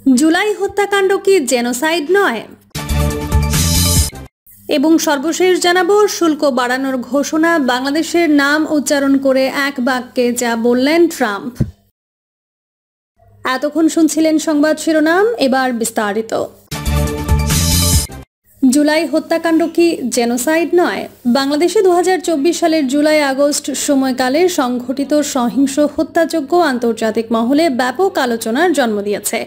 জুলাই হত্যাকাণ্ড কি জেনোসাইড নয়? এবং সর্বশেষ জানাবো, শুল্ক বাড়ানোর ঘোষণা, বাংলাদেশের নাম উচ্চারণ করে এক বাক্যে যা বললেন ট্রাম্প। এতক্ষণ শুনছিলেন সংবাদ শিরোনাম, এবার বিস্তারিত। জুলাই হত্যাকাণ্ড কি জেনোসাইড নয়? বাংলাদেশে 2024 সালের জুলাই আগস্ট সময়কালে সংঘটিত সহিংস হত্যাযজ্ঞ আন্তর্জাতিক মহলে ব্যাপক আলোচনার জন্ম দিয়েছে।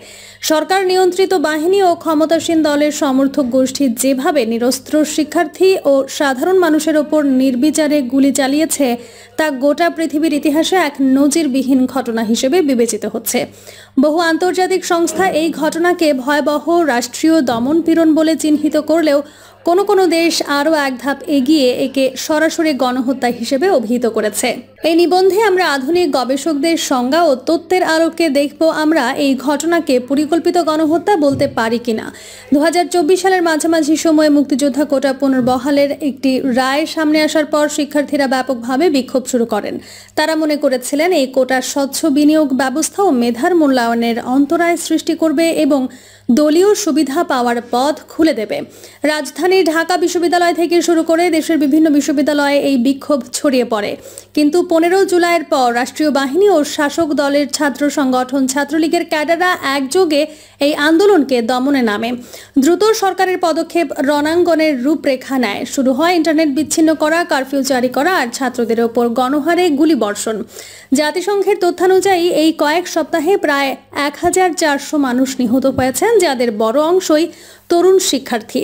সরকার নিয়ন্ত্রিত বাহিনী ও ক্ষমতাসীন দলের সমর্থক গোষ্ঠী যেভাবে নিরস্ত্র শিক্ষার্থী ও সাধারণ মানুষের ওপর নির্বিচারে গুলি চালিয়েছে তা গোটা পৃথিবীর ইতিহাসে এক নজিরবিহীন ঘটনা হিসেবে বিবেচিত হচ্ছে। বহু আন্তর্জাতিক সংস্থা এই ঘটনাকে ভয়াবহ রাষ্ট্রীয় দমনপীড়ন বলে চিহ্নিত করলেও কোনো দেশ আরও এক ধাপ এগিয়ে একে সরাসরি গণহত্যা হিসেবে অভিহিত করেছে। এই নিবন্ধে আমরা আধুনিক গবেষকদের সংজ্ঞা ও তথ্যের আলোকে দেখব আমরা এই ঘটনাকে পরিকল্পিত গণহত্যা বলতে পারি কিনা। 2024 সালের মাঝামাঝি সময়ে মুক্তিযোদ্ধা কোটা পুনর্বহালের একটি রায় সামনে আসার পর শিক্ষার্থীরা ব্যাপকভাবে বিক্ষোভ শুরু করেন। তারা মনে করেছিলেন এই কোটার স্বচ্ছ বিনিয়োগ ব্যবস্থা ও মেধার মূল্যায়নের অন্তরায় সৃষ্টি করবে এবং দলীয় সুবিধা পাওয়ার পথ খুলে দেবে। রাজধানীর ঢাকা বিশ্ববিদ্যালয় থেকে শুরু করে দেশের বিভিন্ন বিশ্ববিদ্যালয়ে এই বিক্ষোভ ছড়িয়ে পড়ে। কিন্তু 15 জুলাইয়ের পর রাষ্ট্রীয় বাহিনী ও শাসক দলের ছাত্র সংগঠন ছাত্রলীগের ক্যাডাররা একযোগে এই আন্দোলনকে দমনে নামে। দ্রুত সরকারের পদক্ষেপ রণাঙ্গনের রূপরেখা নেয়। শুরু হয় ইন্টারনেট বিচ্ছিন্ন করা, কারফিউ জারি করা আর ছাত্রদের ওপর গণহারে গুলিবর্ষণ। জাতিসংঘের তথ্যানুযায়ী এই কয়েক সপ্তাহে প্রায় 1400 মানুষ নিহত হয়েছেন, যাদের বড় অংশই তরুণ শিক্ষার্থী।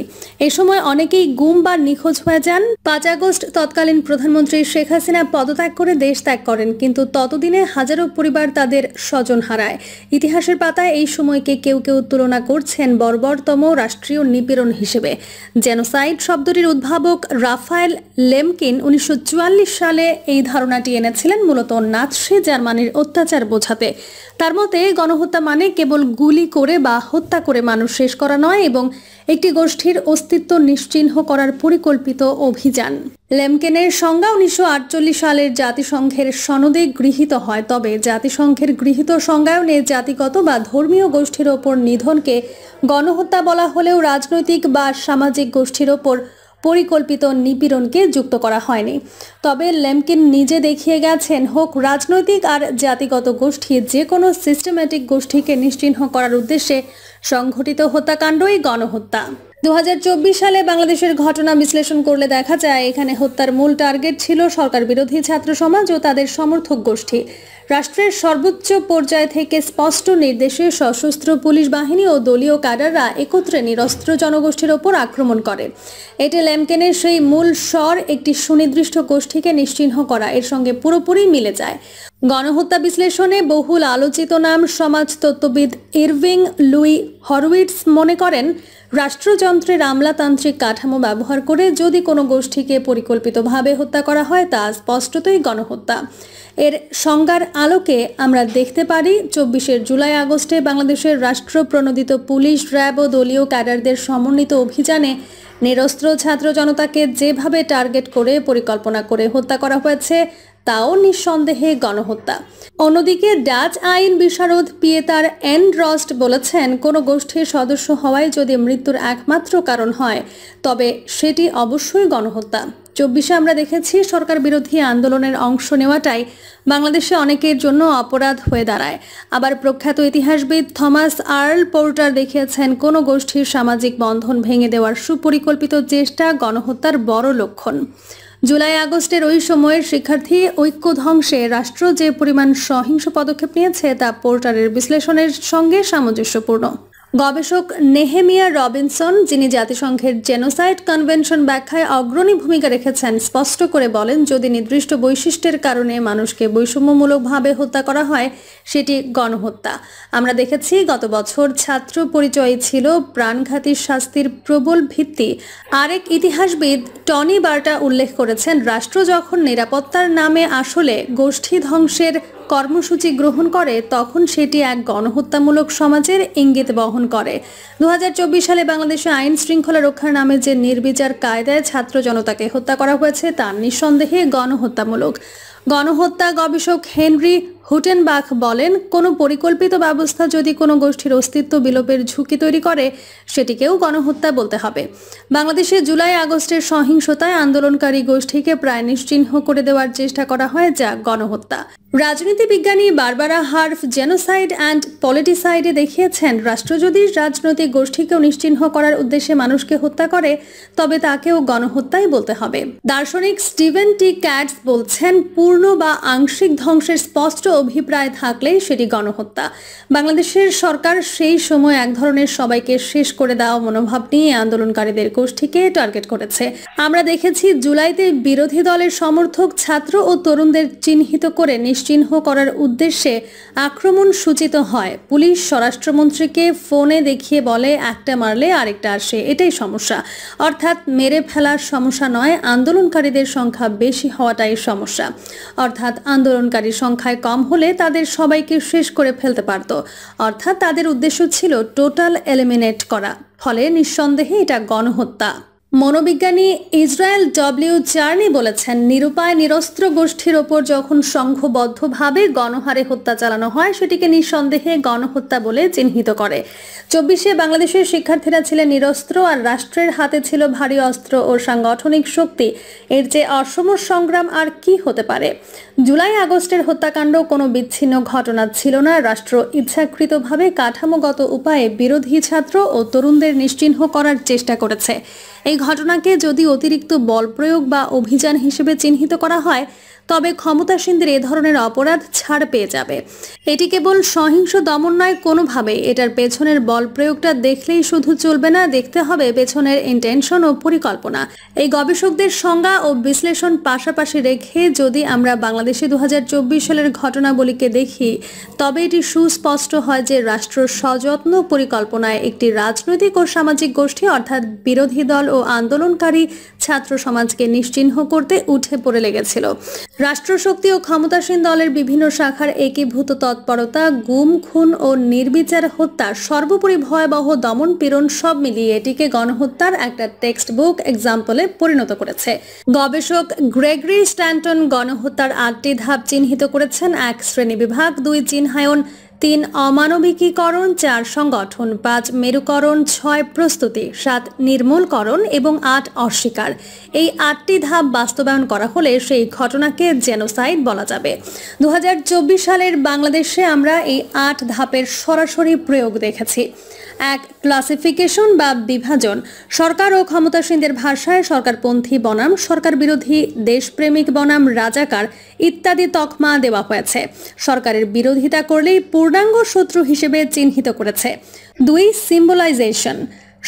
এ সময় অনেকেই গুম বা নিখোঁজ হয়ে যান। 5 আগস্ট তৎকালীন প্রধানমন্ত্রী শেখ হাসিনা পদত্যাগ করে দেশ ত্যাগ করেন, কিন্তু ততদিনে হাজারো পরিবার তাদের স্বজন হারায়। ইতিহাসের পাতায় এই সময়কে কেউ কেউ তুলনা করছেন বর্বরতম রাষ্ট্রীয় নিপীড়ন হিসেবে। জেনোসাইড শব্দটির উদ্ভাবক রাফায়েল লেমকিন 1944 সালে এই ধারণাটি এনেছিলেন মূলত নাৎসি জার্মানির অত্যাচার বোঝাতে। তার মতে গণহত্যা মানে কেবল গুলি করে বা হত্যা করে মানুষ শেষ করা নয়, এবং একটি গোষ্ঠীর অস্তিত্ব নিশ্চিহ্ন করার পরিকল্পিত অভিযান। লেমকেনের সংজ্ঞা 1948 সালের জাতিসংঘের সনদে গৃহীত হয়, তবে জাতিসংঘের গৃহীত সংজ্ঞায়নে জাতিগত বা ধর্মীয় গোষ্ঠীর ওপর নিধনকে গণহত্যা বলা হলেও রাজনৈতিক বা সামাজিক গোষ্ঠীর ওপর পরিকল্পিত নিপীড়নকে যুক্ত করা হয়নি। তবে লেমকিন নিজে দেখিয়ে গেছেন, হোক রাজনৈতিক আর জাতিগত গোষ্ঠী, যে কোনো সিস্টেম্যাটিক গোষ্ঠীকে নিশ্চিহ্ন করার উদ্দেশ্যে সংঘটিত হত্যাকাণ্ডই গণহত্যা। 2024 সালে বাংলাদেশের ঘটনা বিশ্লেষণ করলে দেখা যায় এখানে হত্যার মূল টার্গেট ছিল সরকার বিরোধী ছাত্র সমাজ ও তাদের সমর্থক গোষ্ঠী। রাষ্ট্রের সর্বোচ্চ পর্যায় থেকে স্পষ্ট নির্দেশে সশস্ত্র পুলিশ বাহিনী ও দলীয় ক্যাডাররা একত্রে নিরস্ত্র জনগোষ্ঠীর ওপর আক্রমণ করে। এটি লেমকেনের সেই মূল স্বর, একটি সুনির্দিষ্ট গোষ্ঠীকে নিশ্চিহ্ন করা, এর সঙ্গে পুরোপুরি মিলে যায়। গণহত্যা বিশ্লেষণে বহুল আলোচিত নাম সমাজতত্ত্ববিদ ইরভিং লুই হরউইটস মনে করেন, রাষ্ট্রযন্ত্রের আমলাতান্ত্রিক কাঠামো ব্যবহার করে যদি কোনো গোষ্ঠীকে পরিকল্পিতভাবে হত্যা করা হয় তা স্পষ্টতই গণহত্যা। এর সংজ্ঞার আলোকে আমরা দেখতে পারি 24 জুলাই আগস্টে বাংলাদেশের রাষ্ট্র প্রণোদিত পুলিশ, র্যাব ও দলীয় ক্যাডারদের সমন্বিত অভিযানে নিরস্ত্র ছাত্র জনতাকে যেভাবে টার্গেট করে পরিকল্পনা করে হত্যা করা হয়েছে তাও নিঃসন্দেহে গণহত্যা। অন্যদিকে ডাচ আইন বিশারদ পিয়েটার এন রস্ট বলেছেন, কোনো গোষ্ঠীর সদস্য হওয়াই যদি মৃত্যুর একমাত্র কারণ হয় তবে সেটি অবশ্যই গণহত্যা। 24-এ আমরা দেখেছি সরকার বিরোধী আন্দোলনের অংশ নেওয়াটাই বাংলাদেশে অনেকের জন্য অপরাধ হয়ে দাঁড়ায়। আবার প্রখ্যাত ইতিহাসবিদ থমাস আর্ল পোর্টার দেখিয়েছেন, কোনো গোষ্ঠীর সামাজিক বন্ধন ভেঙে দেওয়ার সুপরিকল্পিত চেষ্টা গণহত্যার বড় লক্ষণ। জুলাই আগস্টের ওই সময়ের শিক্ষার্থী ঐক্য ধ্বংসে রাষ্ট্র যে পরিমাণ সহিংস পদক্ষেপ নিয়েছে তা পোর্টারের বিশ্লেষণের সঙ্গে সামঞ্জস্যপূর্ণ। গবেষক নেহেমিয়া রবিনসন, যিনি জাতিসংঘের জেনোসাইড কনভেনশন ব্যাখ্যায় অগ্রণী ভূমিকা রেখেছেন, স্পষ্ট করে বলেন, যদি নির্দিষ্ট বৈশিষ্ট্যের কারণে মানুষকে বৈষম্যমূলকভাবে হত্যা করা হয় সেটি গণহত্যা। আমরা দেখেছি গত বছর ছাত্র পরিচয় ছিল প্রাণঘাতী শাস্তির প্রবল ভিত্তি। আরেক ইতিহাসবিদ টনি বার্টা উল্লেখ করেছেন, রাষ্ট্র যখন নিরাপত্তার নামে আসলে গোষ্ঠী ধ্বংসের কর্মসূচি গ্রহণ করে তখন সেটি এক গণহত্যামূলক সমাজের ইঙ্গিত বহন করে। 2024 সালে বাংলাদেশে আইন শৃঙ্খলা রক্ষার নামে যে নির্বিচার কায়দায় ছাত্র জনতাকে হত্যা করা হয়েছে তা নিঃসন্দেহে গণহত্যামূলক। গণহত্যা গবেষক হেনরি হুটেনবাখ বলেন, কোনো পরিকল্পিত ব্যবস্থা যদি কোনো গোষ্ঠীর অস্তিত্ব বিলোপের ঝুঁকি তৈরি করে সেটিকেও গণহত্যা বলতে হবে। বাংলাদেশে জুলাই আগস্টের সহিংসতায় আন্দোলনকারী গোষ্ঠীকে প্রায় নিশ্চিহ্ন করে দেওয়ার চেষ্টা করা হয়, যা গণহত্যা। রাজনীতি বিজ্ঞানী বারবারা হার্ফ জেনোসাইড অ্যান্ড পলিটিসাইডে দেখিয়েছেন, রাষ্ট্র যদি রাজনৈতিক গোষ্ঠীকেও নিশ্চিহ্ন করার উদ্দেশ্যে মানুষকে হত্যা করে তবে তাকেও গণহত্যাই বলতে হবে। দার্শনিক স্টিভেন টি ক্যাটস বলছেন, পূর্ণ বা আংশিক ধ্বংসের স্পষ্ট অভিপ্রায় থাকলে সেটি গণহত্যা। বাংলাদেশের সরকার সেই সময় এক ধরনের সবাইকে শেষ করে দেওয়া মনোভাব নিয়ে আন্দোলনকারীদের গোষ্ঠীকে টার্গেট করেছে। আমরা দেখেছি জুলাইতে বিরোধী দলের সমর্থক ছাত্র ও তরুণদের চিহ্নিত করে নিশ্চিহ্ন করার উদ্দেশ্যে আক্রমণ সূচিত হয়। পুলিশ স্বরাষ্ট্রমন্ত্রীকে ফোনে দেখিয়ে বলে, একটা মারলে আরেকটা আসে, এটাই সমস্যা। অর্থাৎ মেরে ফেলার সমস্যা নয়, আন্দোলনকারীদের সংখ্যা বেশি হওয়াটাই সমস্যা। অর্থাৎ আন্দোলনকারীর সংখ্যায় কম হলে তাদের সবাইকে শেষ করে ফেলতে পারত। অর্থাৎ তাদের উদ্দেশ্য ছিল টোটাল এলিমিনেট করা। ফলে নিঃসন্দেহে এটা গণহত্যা। মনোবিজ্ঞানী ইসরায়েল ডব্লিউ চার্নি বলেছেন, নিরুপায় নিরস্ত্র গোষ্ঠীর ওপর যখন সংঘবদ্ধভাবে গণহারে হত্যা চালানো হয় সেটিকে নিঃসন্দেহে গণহত্যা বলে চিহ্নিত করে। 24-এ বাংলাদেশের শিক্ষার্থীরা ছিলেন নিরস্ত্র আর রাষ্ট্রের হাতে ছিল ভারী অস্ত্র ও সাংগঠনিক শক্তি। এর যে অসম সংগ্রাম আর কি হতে পারে? জুলাই আগস্টের হত্যাকাণ্ড কোনো বিচ্ছিন্ন ঘটনা ছিল না। রাষ্ট্র ইচ্ছাকৃতভাবে কাঠামোগত উপায়ে বিরোধী ছাত্র ও তরুণদের নিশ্চিহ্ন করার চেষ্টা করেছে। এই ঘটনাকে যদি অতিরিক্ত বল প্রয়োগ বা অভিযান হিসেবে চিহ্নিত করা হয় তবে ক্ষমতাসীনদের এ ধরনের অপরাধ ছাড় পেয়ে যাবে। এটি কেবল সহিংস দমন নয়, কোনোভাবে এটার পেছনের বল প্রয়োগটা দেখলেই শুধু চলবে না, দেখতে হবে পেছনের ইন্টেনশন ও পরিকল্পনা। এই গবেষকদের সংজ্ঞা ও বিশ্লেষণ পাশাপাশি রেখে যদি আমরা বাংলাদেশে 2024 সালের ঘটনাবলীকে দেখি তবে এটি সুস্পষ্ট হয় যে রাষ্ট্র সযত্ন পরিকল্পনায় একটি রাজনৈতিক ও সামাজিক গোষ্ঠী অর্থাৎ বিরোধী দল ও আন্দোলনকারী ছাত্র সমাজকে নিশ্চিহ্ন করতে উঠে পড়ে লেগেছিল। রাষ্ট্রশক্তি ও ক্ষমতাসীন দলের বিভিন্ন শাখার একীভূত তৎপরতা, গুম, খুন ও নির্বিচার হত্যা, সর্বোপরি ভয়াবহ দমন পীড়ন সব মিলিয়ে এটিকে গণহত্যার একটা টেক্সট বুক এক্সাম্পলে পরিণত করেছে। গবেষক গ্রেগরি স্ট্যান্টন গণহত্যার 8টি ধাপ চিহ্নিত করেছেন। 1 শ্রেণীবিভাগ, 2 চিহ্নায়ন, 3 অমানবিকীকরণ, 4 সংগঠন, 5 মেরুকরণ, 6 প্রস্তুতি, 7 নির্মূলকরণ এবং 8 অস্বীকার। এই 8টি ধাপ বাস্তবায়ন করা হলে সেই ঘটনাকে জেনোসাইড বলা যাবে। 2024 সালের বাংলাদেশে আমরা এই 8 ধাপের সরাসরি প্রয়োগ দেখেছি। 1 ক্লাসিফিকেশন বা বিভাজন। সরকার ও ক্ষমতাসীনদের ভাষায় সরকারপন্থী বনাম সরকার বিরোধী, দেশপ্রেমিক বনাম রাজাকার ইত্যাদি তকমা দেওয়া হয়েছে। সরকারের বিরোধিতা করলেই পূর্ণাঙ্গ শত্রু হিসেবে চিহ্নিত করেছে। 2 সিম্বলাইজেশন।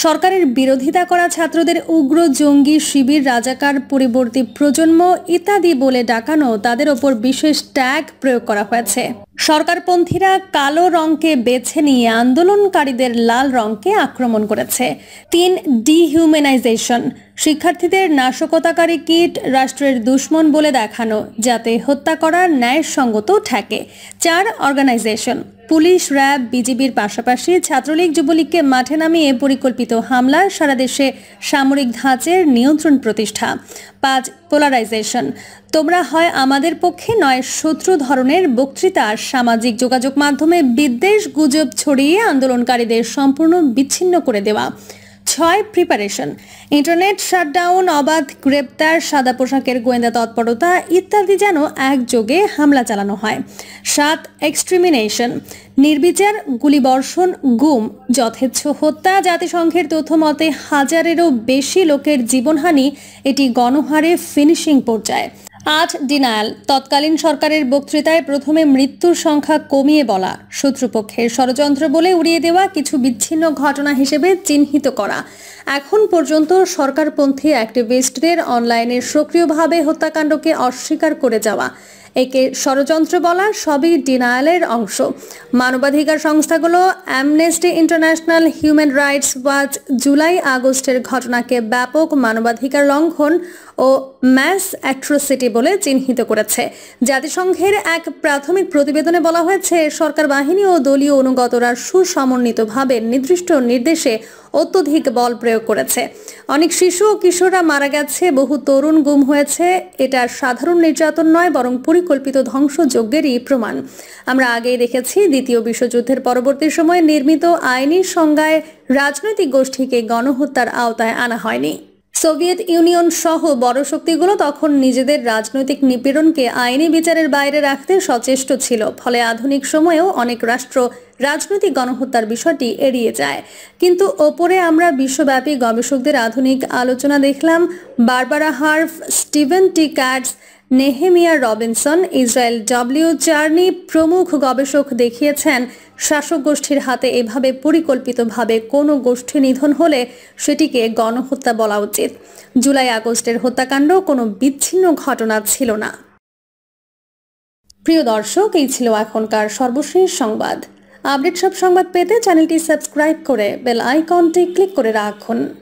সরকারের বিরোধিতা করা ছাত্রদের উগ্র, জঙ্গি, শিবির, রাজাকার, পরিবর্তী প্রজন্ম ইত্যাদি বলে ডাকানো, তাদের ওপর বিশেষ ট্যাগ প্রয়োগ করা হয়েছে। সরকারপন্থীরা কালো রঙকে বেছে নিয়ে আন্দোলনকারীদের লাল রঙকে আক্রমণ করেছে। 3 ডিহিউম্যানাইজেশন। শিক্ষার্থীদের নাশকতাকারী কিট রাষ্ট্রের দুশ্মন বলে দেখানো, যাতে হত্যা করা ন্যায়সঙ্গত ঠেকে। 4 অর্গানাইজেশন। পুলিশ, র্যাব, বিজিবির পাশাপাশি ছাত্রলীগ, যুবলীগকে মাঠে নামিয়ে পরিকল্পিত হামলা, সারা দেশে সামরিক ধাঁচের নিয়ন্ত্রণ প্রতিষ্ঠা। 5 পোলারাইজেশন। তোমরা হয় আমাদের পক্ষে নয় শত্রু ধরনের বক্তৃতা, সামাজিক যোগাযোগ মাধ্যমে বিদ্বেষ, গুজব ছড়িয়ে আন্দোলনকারীদের সম্পূর্ণ বিচ্ছিন্ন করে দেওয়া। 6 প্রিপারেশন। ইন্টারনেট শাটডাউন, অবাধ গ্রেপ্তার, সাদা পোশাকের গোয়েন্দা তৎপরতা ইত্যাদি যেন একযোগে হামলা চালানো হয়। 7 এক্সট্রিমিনেশন। নির্বিচার গুলিবর্ষণ, গুম, যথেচ্ছ হত্যা, জাতিসংঘের তথ্য মতে 1000-এরও বেশি লোকের জীবনহানি, এটি গণহারে ফিনিশিং পর্যায়ে। 8 ডিনায়াল। তৎকালীন সরকারের বক্তৃতায় প্রথমে মৃত্যুর সংখ্যা কমিয়ে বলা, শত্রুপক্ষের ষড়যন্ত্র বলে উড়িয়ে দেওয়া, কিছু বিচ্ছিন্ন ঘটনা হিসেবে চিহ্নিত করা। এখন পর্যন্ত সরকারপন্থী অ্যাক্টিভিস্টদের অনলাইনে সক্রিয়ভাবে হত্যাকাণ্ডকে অস্বীকার করে যাওয়া, একে ষড়যন্ত্র বলা, সবই ডিনায়ালের অংশ। মানবাধিকার সংস্থাগুলো amnesty international, human rights watch July আগস্টের ঘটনাকে ব্যাপক মানবাধিকার লঙ্ঘন ও ম্যাস অ্যাট্রোসিটি বলে চিহ্নিত করেছে। জাতিসংঘের এক প্রাথমিক প্রতিবেদনে বলা হয়েছে, সরকার বাহিনী ও দলীয় অনুগতরা সুসমন্বিতভাবে নির্দিষ্ট নির্দেশে অত্যধিক বল প্রয়োগ করেছে। অনেক শিশু ও কিশোররা মারা গেছে, বহু তরুণ গুম হয়েছে। এটা সাধারণ নির্যাতন নয়, বরং পরিকল্পিত ধ্বংসযজ্ঞেরই প্রমাণ। আমরা আগেই দেখেছি, দ্বিতীয় বিশ্বযুদ্ধের পরবর্তী সময়ে নির্মিত আইনি সংজ্ঞায় রাজনৈতিক গোষ্ঠীকে গণহত্যার আওতায় আনা হয়নি। সোভিয়েত ইউনিয়ন সহ বড় শক্তিগুলো তখন নিজেদের রাজনৈতিক নিপীড়নকে আইনি বিচারের বাইরে রাখতে সচেষ্ট ছিল। ফলে আধুনিক সময়েও অনেক রাষ্ট্র রাজনৈতিক গণহত্যার বিষয়টি এড়িয়ে যায়। কিন্তু ওপরে আমরা বিশ্বব্যাপী গবেষকদের আধুনিক আলোচনা দেখলাম। বারবারা হার্ফ, স্টিভেন টি ক্যাটস, নেহেমিয়া রবিনসন, ইসরায়েল ডব্লিউ চার্নি প্রমুখ গবেষক দেখিয়েছেন, শাসক গোষ্ঠীর হাতে এভাবে পরিকল্পিতভাবে কোনো গোষ্ঠী নিধন হলে সেটিকে গণহত্যা বলা উচিত। জুলাই আগস্টের হত্যাকাণ্ড কোনো বিচ্ছিন্ন ঘটনা ছিল না। প্রিয় দর্শক, এই ছিল এখনকার সর্বশেষ সংবাদ। আপডেট সব সংবাদ পেতে চ্যানেলটি সাবস্ক্রাইব করে বেল আইকনটি ক্লিক করে রাখুন।